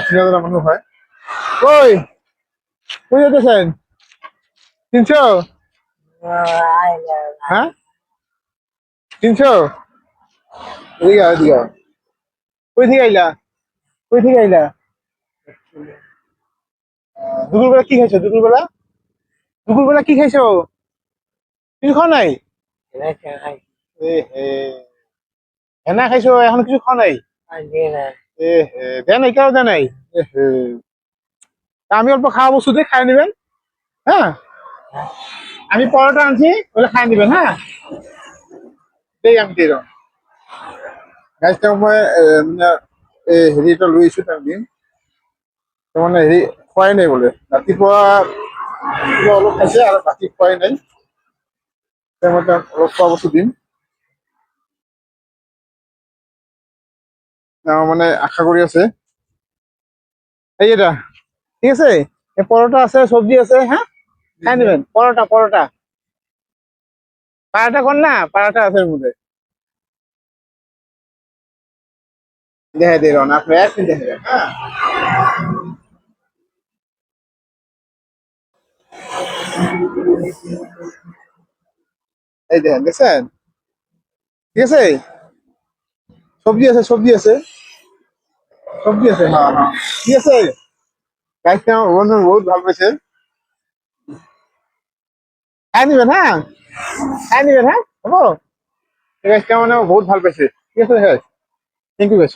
চিনাজানা মানুষ হয়। কই কই যেতেছেন? 300? হ্যাঁ 300? এদিকে আও, এদিকে আও। কই থেকে আইলা? কই থেকে আইলা? দুপুরবেলা কি খাইছো? দুপুরবেলা কি খাইছো? কিছু খাও নাই? এ হে, হেনা খাইছো এখন কিছু খাও নাই? এ হে, দেয় নাই, কেন দেয় নাই? এ হে, তা আমি অল্প খাওয়া বস্তু দিয়ে খাই নিবেন। হ্যাঁ, আমি পরোটা আনছি, ওটা খাই নিবেন। হ্যাঁ, দেই আমি দিয়ে দিম। গাইজ তেওঁক মই মানে হেৰি এটা লৈ আহিছো তেওঁক দিম। তেওঁ মানে হেৰি খোৱাই নাই বোলে, ৰাতিপুৱা কিবা অলপ খাইছে আৰু বাকী খোৱাই নাই। তেওঁ মই তেওঁক অলপ খোৱা বস্তু দিম। তেওঁ মানে আশা কৰি আছে। এই এটা ঠিক আছে, এই পরোটা আছে, সবজি আছে। হ্যাঁ, খাই নেবেন। পরোটা পরোটা পারাটা কর না, পারাটা আছে এর মধ্যে। দেখে দিই রন, আপনি এক মিনিট দেখে দেন। হ্যাঁ, এই দেখেন, দেখছেন? ঠিক আছে, সবজি আছে, সবজি আছে, সবজি আছে। হ্যাঁ হ্যাঁ, ঠিক আছে। গাইজটা আমার বন্ধু বহুত ভালো পেয়েছে। খাই নিবেন। হ্যাঁ, খাই নিবেন। হ্যাঁ, হবো। গাইজটা মানে বহুত ভাল পাইছে। ঠিক আছে, হ্যাঁ, থ্যাংক ইউ গাইজ।